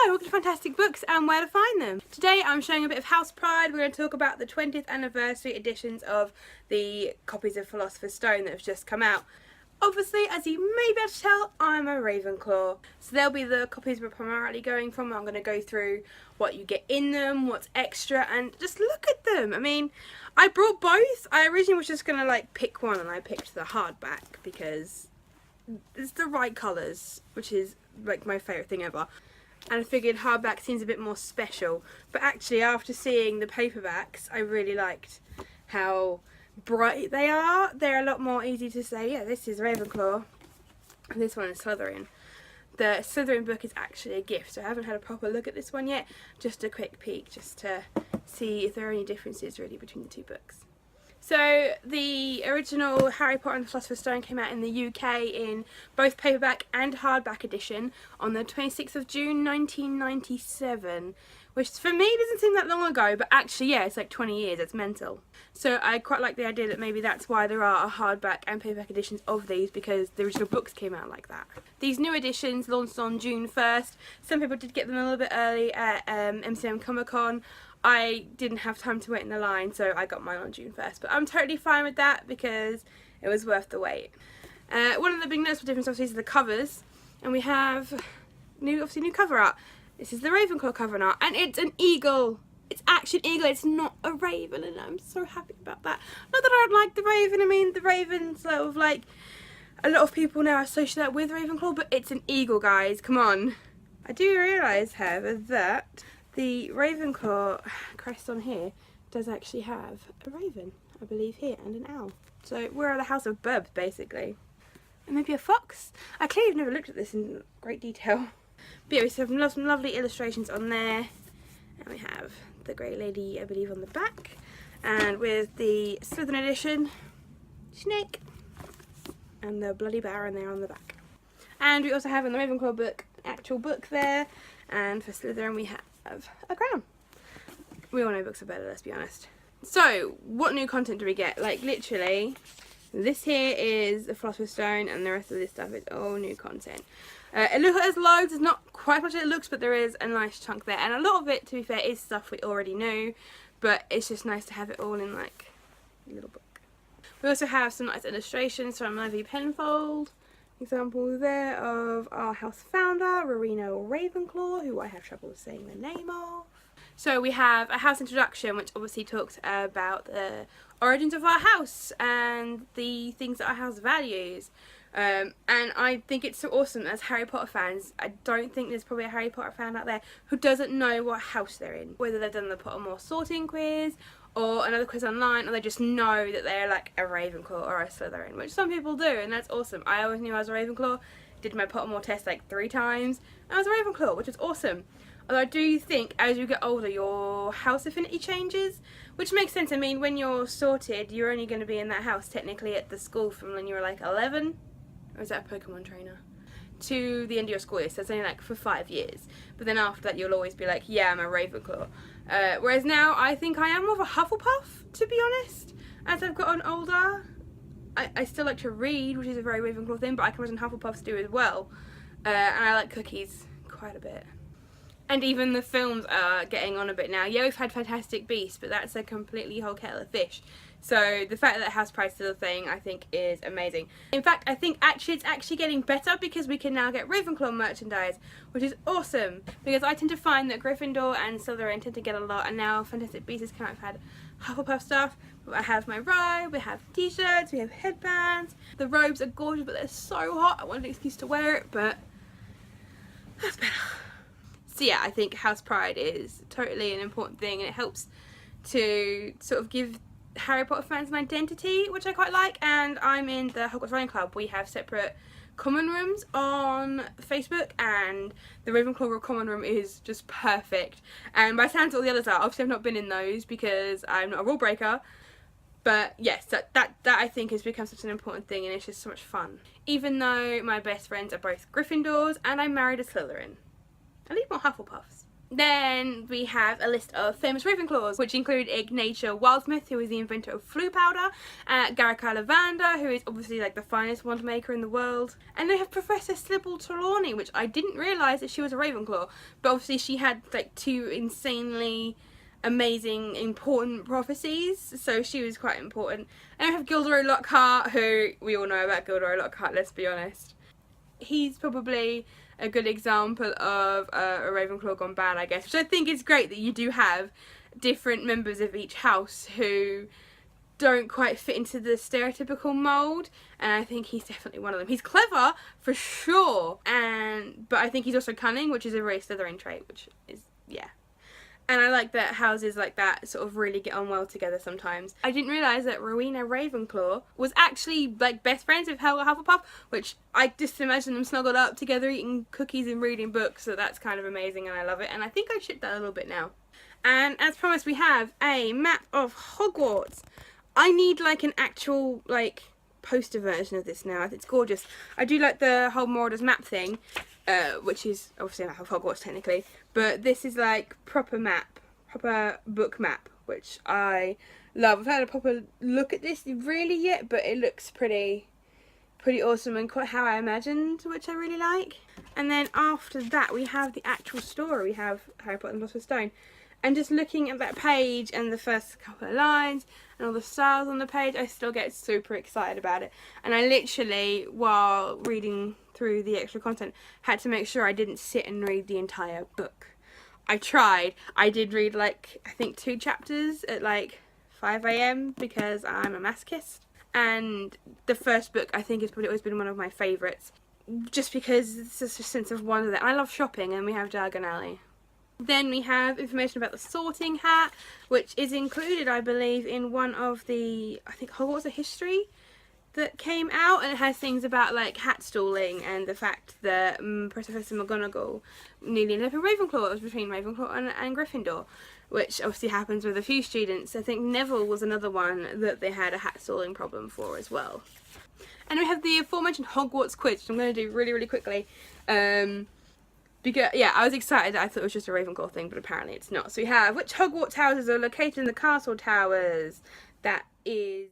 welcome to Fantastic Books and where to find them. Today I'm showing a bit of house pride. We're going to talk about the 20th anniversary editions of the copies of Philosopher's Stone that have just come out. Obviously, as you may be able to tell, I'm a Ravenclaw. So they'll be the copies we're primarily going from. I'm going to go through what you get in them, what's extra, and just look at them. I mean, I brought both. I originally was just going to like pick one, and I picked the hardback because it's the right colours, which is like my favourite thing ever. And I figured hardback seems a bit more special. But actually, after seeing the paperbacks, I really liked how bright they are. They're a lot more easy to say, yeah, this is Ravenclaw and this one is Slytherin. The Slytherin book is actually a gift, so I haven't had a proper look at this one yet. Just a quick peek, just to see if there are any differences really between the two books. So the original Harry Potter and the Philosopher's Stone came out in the UK in both paperback and hardback edition on the 26th of June 1997, which for me doesn't seem that long ago, but actually yeah, it's like 20 years, it's mental. So I quite like the idea that maybe that's why there are a hardback and paperback editions of these, because the original books came out like that. These new editions launched on June 1st. Some people did get them a little bit early at MCM Comic Con. I didn't have time to wait in the line, so I got mine on June 1st, but I'm totally fine with that because it was worth the wait. One of the big noticeable differences obviously is the covers, and we have new cover art. This is the Ravenclaw cover art, and it's an eagle. It's actually an eagle, it's not a raven, and I'm so happy about that. Not that I don't like the raven, I mean the raven's sort of like, a lot of people now associate that with Ravenclaw, but it's an eagle, guys, come on. I do realise, however, that the Ravenclaw crest on here does actually have a raven, I believe here, and an owl. So we're the House of Burbs, basically. And maybe a fox? I clearly have never looked at this in great detail. But yeah, we have some lovely illustrations on there. And we have the Grey Lady, I believe, on the back. And with the Slytherin edition, Snake. And the Bloody Baron there on the back. And we also have in the Ravenclaw book, actual book there. And for Slytherin we have a crown. We all know books are better, let's be honest. So, what new content do we get? Like, literally, this here is the Philosopher's Stone, and the rest of this stuff is all new content. It looks like there's loads, it's not quite as much as it looks, but there is a nice chunk there. And a lot of it, to be fair, is stuff we already knew, but it's just nice to have it all in, like, a little book. We also have some nice illustrations from Ivy Penfold. Example there of our house founder, Rowena Ravenclaw, who I have trouble saying the name of. So we have a house introduction, which obviously talks about the origins of our house and the things that our house values. And I think it's so awesome as Harry Potter fans. I don't think there's probably a Harry Potter fan out there who doesn't know what house they're in. Whether they've done the Pottermore sorting quiz or another quiz online, or they just know that they're like a Ravenclaw or a Slytherin, which some people do, and that's awesome. I always knew I was a Ravenclaw, did my Pottermore test like 3 times, and I was a Ravenclaw, which is awesome. Although I do think as you get older your house affinity changes, which makes sense. I mean, when you're sorted, you're only going to be in that house technically at the school from when you were like 11, or is that a Pokemon trainer? To the end of your school year, so it's only like for 5 years. But then after that you'll always be like, yeah, I'm a Ravenclaw. Whereas now I think I am more of a Hufflepuff, to be honest. As I've gotten older, I still like to read, which is a very Ravenclaw thing, but I can imagine Hufflepuffs do as well. And I like cookies quite a bit. And even the films are getting on a bit now. Yeah, we've had Fantastic Beasts, but that's a completely whole kettle of fish. So the fact that House Pride's still a thing, I think, is amazing. In fact, I think it's actually getting better because we can now get Ravenclaw merchandise, which is awesome. Because I tend to find that Gryffindor and Slytherin tend to get a lot, and now Fantastic Beasts has come out. I've had Hufflepuff stuff. I have my robe, we have t-shirts, we have headbands. The robes are gorgeous, but they're so hot. I want an excuse to wear it, but that's better. So yeah, I think House Pride is totally an important thing, and it helps to sort of give Harry Potter fans an identity, which I quite like. And I'm in the Hogwarts Running Club. We have separate common rooms on Facebook, and the Ravenclaw common room is just perfect. And by the sounds all the others are. Obviously I've not been in those because I'm not a rule breaker, but yes, that I think has become such an important thing, and it's just so much fun. Even though my best friends are both Gryffindors and I'm married a Slytherin. I need more Hufflepuffs. Then we have a list of famous Ravenclaws, which include Ignatius Wildsmith, who is the inventor of Floo powder, Garrick Ollivander, who is obviously like the finest wand maker in the world, and they have Professor Sybil Trelawney, which I didn't realise that she was a Ravenclaw, but obviously she had like 2 insanely amazing, important prophecies, so she was quite important. And we have Gilderoy Lockhart, who we all know about Gilderoy Lockhart, let's be honest. He's probably a good example of a Ravenclaw gone bad, I guess, which I think is great that you do have different members of each house who don't quite fit into the stereotypical mould, and I think he's definitely one of them. He's clever, for sure, but I think he's also cunning, which is a very Slytherin trait, which is, yeah. And I like that houses like that sort of really get on well together sometimes. I didn't realise that Rowena Ravenclaw was actually like best friends with Helga Hufflepuff, which I just imagine them snuggled up together eating cookies and reading books, so that's kind of amazing and I love it. And I think I ship that a little bit now. And as promised, we have a map of Hogwarts. I need like an actual like poster version of this now. It's gorgeous. I do like the whole Marauders map thing, which is obviously a map of Hogwarts technically, but this is like proper book map, which I love. I've had a proper look at this really yet, but it looks pretty awesome and quite how I imagined, which I really like. And then after that we have the actual story. We have Harry Potter and the Philosopher's Stone. And just looking at that page and the first couple of lines and all the styles on the page, I still get super excited about it. And I literally, while reading through the extra content, had to make sure I didn't sit and read the entire book. I tried. I did read like, I think 2 chapters at like 5 AM because I'm a masochist. And the first book I think has probably always been one of my favourites, just because it's just a sense of wonder there. I love shopping, and we have Diagon Alley. Then we have information about the sorting hat, which is included, I believe, in one of the, I think, Hogwarts of History that came out, and it has things about like hat stalling and the fact that Professor McGonagall nearly ended up in Ravenclaw. It was between Ravenclaw and Gryffindor, which obviously happens with a few students. I think Neville was another one that they had a hat stalling problem for as well. And we have the aforementioned Hogwarts quiz, which I'm going to do really, really quickly. Because, yeah, I was excited. I thought it was just a Ravenclaw thing, but apparently it's not. So we have, which Hogwarts houses are located in the castle towers? That is...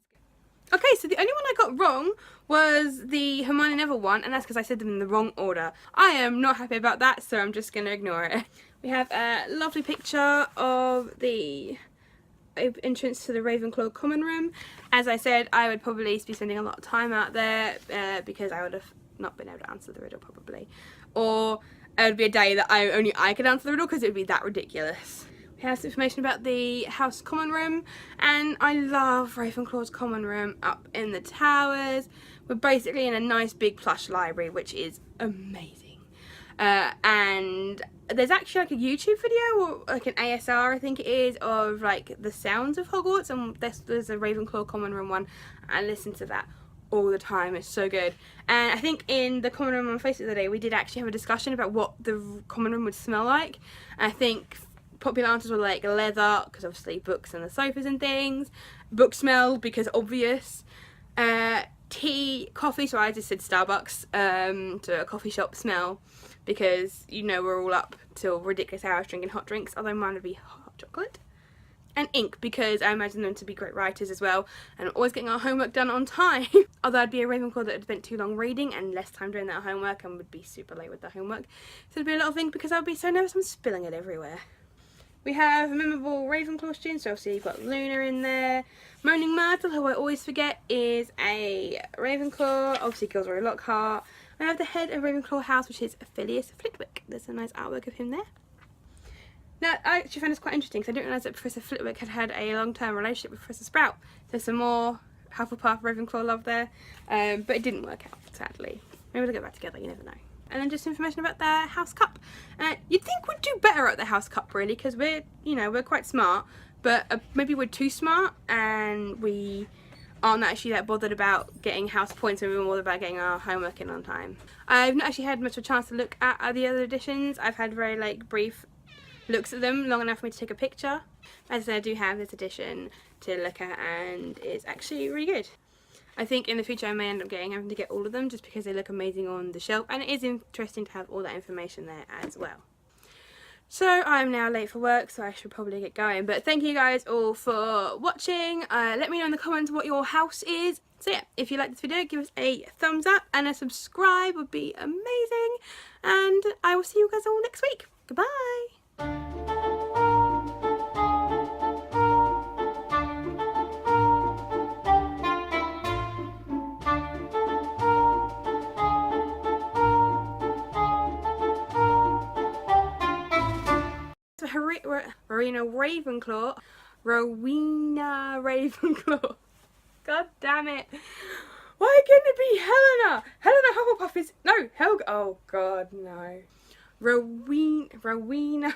Okay, so the only one I got wrong was the Hermione Neville one, and that's because I said them in the wrong order. I am not happy about that, so I'm just going to ignore it. We have a lovely picture of the entrance to the Ravenclaw common room. As I said, I would probably be spending a lot of time out there because I would have not been able to answer the riddle probably. Or it would be a day that only I could answer the riddle because it would be that ridiculous. We have some information about the house common room, and I love Ravenclaw's common room up in the towers. We're basically in a nice big plush library, which is amazing. And there's actually like a YouTube video, or like an ASR I think it is, of like the sounds of Hogwarts, and there's a Ravenclaw common room one. I listen to that all the time. It's so good. And I think in the common room on Facebook the other day we did actually have a discussion about what the common room would smell like. And I think popular answers were like leather, because obviously books and the sofas and things, book smell because obvious, tea, coffee, so I just said Starbucks, to a coffee shop smell, because you know we're all up till ridiculous hours drinking hot drinks, although mine would be hot chocolate. And ink, because I imagine them to be great writers as well, and always getting our homework done on time. Although I'd be a Ravenclaw that had spent too long reading and less time doing that homework and would be super late with the homework. So it'd be a lot of ink because I would be so nervous I'm spilling it everywhere. We have memorable Ravenclaw students, so obviously you've got Luna in there. Moaning Myrtle, who I always forget, is a Ravenclaw, obviously Gilderoy Lockhart. I have the head of Ravenclaw House, which is Phileas Flitwick. There's a nice artwork of him there. Now, I actually found this quite interesting because I didn't realise that Professor Flitwick had a long-term relationship with Professor Sprout. There's some more Hufflepuff Ravenclaw love there, but it didn't work out, sadly. Maybe they'll get back together, you never know. And then just information about their House Cup. You'd think we'd do better at the House Cup, really, because we're quite smart, but maybe we're too smart and we aren't actually that bothered about getting house points, and we're more about getting our homework in on time. I've not actually had much of a chance to look at the other editions. I've had very brief looks at them, long enough for me to take a picture. As I said, I do have this edition to look at, and it's actually really good. I think in the future I may end up having to get all of them just because they look amazing on the shelf, and it is interesting to have all that information there as well. So I'm now late for work, so I should probably get going. But thank you guys all for watching. Let me know in the comments what your house is. So yeah, if you like this video, give us a thumbs up and a subscribe would be amazing. And I will see you guys all next week. Goodbye. Rowena Ravenclaw. God damn it. Why couldn't it be Helena? Helena Hufflepuff is... No, Helga. Oh God, no. Rowena